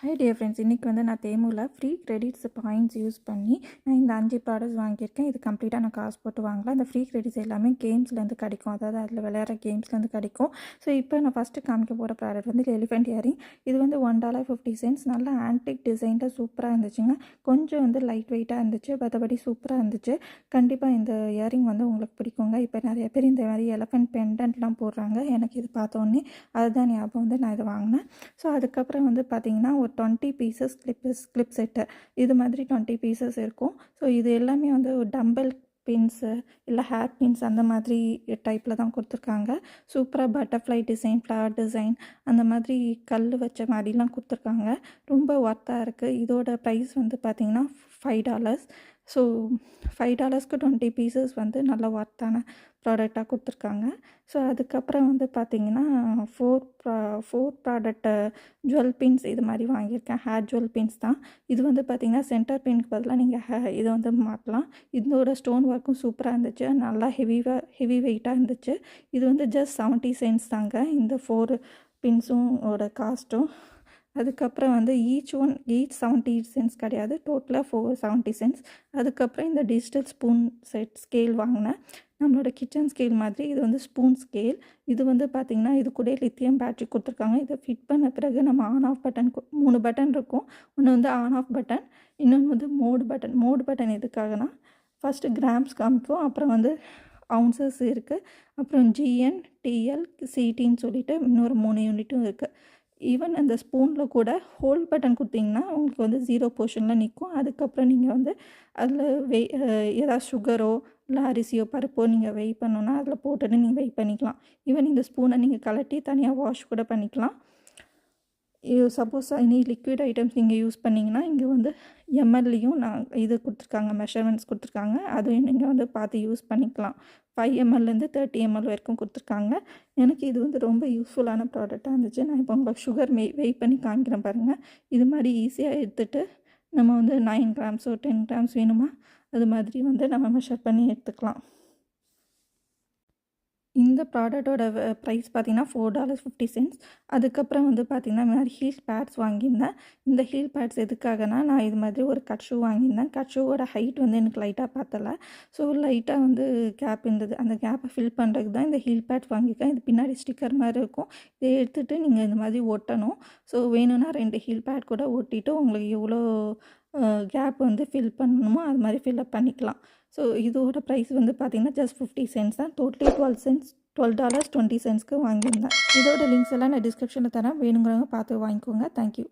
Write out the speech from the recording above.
High dear friends, இன்றைக்கி வந்து நான் தேமுல ஃப்ரீ கிரெடிட்ஸ் பாயிண்ட்ஸ் யூஸ் பண்ணி நான் இந்த 5 ப்ராடக்ட்ஸ் வாங்கியிருக்கேன். இது கம்ப்ளீட்டாக நான் காசு போட்டு வாங்கலாம். இந்த ஃப்ரீ கிரெடிட்ஸ் எல்லாமே கேம்ஸ்லேருந்து கிடைக்கும், அதாவது அதில் விளையாடுற கேம்ஸ்லேருந்து கிடைக்கும். ஸோ இப்போ நான் ஃபஸ்ட்டு காமிக்க போகிற ப்ராடக்ட் வந்து எலிஃபென்ட் இயரிங். இது வந்து $1.50. நல்லா ஆன்டிக் டிசைனில் சூப்பராக இருந்துச்சுங்க. கொஞ்சம் வந்து லைட் வெயிட்டாக இருந்துச்சு, மற்றபடி சூப்பராக இருந்துச்சு. கண்டிப்பாக இந்த இயரிங் வந்து உங்களுக்கு பிடிக்குங்க. இப்போ நிறைய பேர் இந்த மாதிரி எலிஃபென்ட் பெண்டன்ட்லாம் போடுறாங்க. எனக்கு இது பார்த்தோன்னே அதுதான் ஞாபகம் வந்து நான் இதை வாங்கினேன். ஸோ அதுக்கப்புறம் வந்து பார்த்திங்கன்னா ஒரு 20 பீசஸ் கிளிப் செட்டு, இது மாதிரி 20 பீசஸ் இருக்கும். ஸோ இது எல்லாமே வந்து ஒரு டம்பல் பின்ஸு இல்லை ஹேர் பின்ஸ் அந்த மாதிரி டைப்பில் தான் கொடுத்துருக்காங்க. சூப்பராக பட்டர்ஃப்ளை டிசைன், ஃப்ளவர் டிசைன் அந்த மாதிரி கல் வச்ச மாதிரிலாம் கொடுத்துருக்காங்க. ரொம்ப ஒர்த்தாக இருக்குது. இதோட ப்ரைஸ் வந்து பார்த்திங்கன்னா $5. ஸோ $5க்கு 20 பீசஸ் வந்து நல்ல ஒர்த்தான ப்ராடக்டாக கொடுத்துருக்காங்க. ஸோ அதுக்கப்புறம் வந்து பார்த்திங்கன்னா ஃபோர் ப்ராடக்ட்டு ஜுவல் பின்ஸ் இது மாதிரி வாங்கியிருக்கேன். ஹேர் ஜுவல் பின்ஸ் தான். இது வந்து பார்த்திங்கன்னா சென்டர் பின்க்கு பதிலாக நீங்கள் இதை வந்து மாட்டலாம். இதோட ஸ்டோன் ஒர்க்கும் சூப்பராக இருந்துச்சு. நல்லா ஹெவி வெயிட்டாக இருந்துச்சு. இது வந்து ஜஸ்ட் 70 cents தாங்க இந்த 4 பின்ஸும் காஸ்ட்டும். அதுக்கப்புறம் வந்து ஈச் 70 cents கிடையாது, டோட்டலாக 470 cents. அதுக்கப்புறம் இந்த டிஜிட்டல் ஸ்பூன் செட் ஸ்கேல் வாங்கினேன். நம்மளோட கிச்சன் ஸ்கேல் மாதிரி இது வந்து ஸ்பூன் ஸ்கேல். இது வந்து பார்த்திங்கன்னா இது கூட லித்தியம் பேட்ரி கொடுத்துருக்காங்க. இதை ஃபிட் பண்ண பிறகு நம்ம ஆன் ஆஃப் பட்டன் 3 பட்டன் இருக்கும். ஒன்று வந்து ஆன் ஆஃப் பட்டன், இன்னொன்று வந்து மோடு பட்டன் எதுக்காகனா ஃபஸ்ட்டு கிராம்ஸ் காமிக்கும், அப்புறம் வந்து அவுன்சஸ் இருக்குது, அப்புறம் ஜிஎன், டிஎல், சிடின்னு சொல்லிட்டு இன்னொரு 3 யூனிட்டும் இருக்குது. ஈவன் அந்த ஸ்பூனில் கூட ஹோல்ட் பட்டன் கொடுத்திங்கன்னா உங்களுக்கு வந்து 0 பொசிஷனில் நிற்கும். அதுக்கப்புறம் நீங்கள் வந்து அதில் ஏதாவது சுகரோ இல்லை அரிசியோ பருப்போ நீங்கள் வெய் பண்ணணுன்னா அதில் போட்டுட்டு நீங்கள் வெய் பண்ணிக்கலாம். ஈவன் இந்த ஸ்பூனை நீங்கள் கலட்டி தனியாக வாஷ் கூட பண்ணிக்கலாம். சப்போஸ் எனி லிக்விட் ஐட்டம்ஸ் நீங்கள் யூஸ் பண்ணிங்கன்னா இங்கே வந்து எம்எல்லையும் நான் இது கொடுத்துருக்காங்க, மெஷர்மெண்ட்ஸ் கொடுத்துருக்காங்க. அதையும் நீங்கள் வந்து பார்த்து யூஸ் பண்ணிக்கலாம். 5 mlலேருந்து 30 ml வரைக்கும் கொடுத்துருக்காங்க. எனக்கு இது வந்து ரொம்ப யூஸ்ஃபுல்லான ப்ராடக்டாக இருந்துச்சு. நான் இப்போ உங்களுக்கு சுகர் வெயிட் பண்ணி காமிக்கிறேன் பாருங்கள். இது மாதிரி ஈஸியாக எடுத்துகிட்டு நம்ம வந்து 9 grams 10 grams வேணுமா அது மாதிரி வந்து நம்ம மெஷர் பண்ணி எடுத்துக்கலாம். இந்த ப்ராடக்டோட ப்ரைஸ் பார்த்திங்கன்னா $4.50. அதுக்கப்புறம் வந்து பார்த்திங்கன்னா இந்த மாதிரி ஹீல் பேட்ஸ் வாங்கியிருந்தேன். இந்த ஹீல் பேட்ஸ் எதுக்காகனா நான் இது மாதிரி ஒரு கட் ஷூ வாங்கியிருந்தேன். கட் ஷூவோட ஹைட் வந்து எனக்கு லைட்டாக பார்த்தலை. ஸோ லைட்டாக வந்து கேப் இருந்தது. அந்த கேப்பை ஃபில் பண்ணுறதுக்கு தான் இந்த ஹீல் பேட்ஸ் வாங்கியிருக்கேன். இது பின்னாடி ஸ்டிக்கர் மாதிரி இருக்கும். இதை எடுத்துகிட்டு நீங்கள் இந்த மாதிரி ஒட்டணும். ஸோ வேணும்னா 2 ஹீல் பேட் கூட ஒட்டிட்டு உங்களுக்கு எவ்வளோ கேப் வந்து ஃபில் பண்ணணுமோ அது மாதிரி ஃபில்அப் பண்ணிக்கலாம். ஸோ இதோட ப்ரைஸ் வந்து பார்த்திங்கன்னா ஜஸ்ட் 50 cents தான். டோட்டலி $12.20 வாங்கியிருந்தேன். இதோட லிங்க்ஸ் எல்லாம் நான் டிஸ்கிரிப்ஷனில் தரேன். வேணுங்கிறவங்க பார்த்து வாங்கிக்கோங்க. தேங்க்யூ.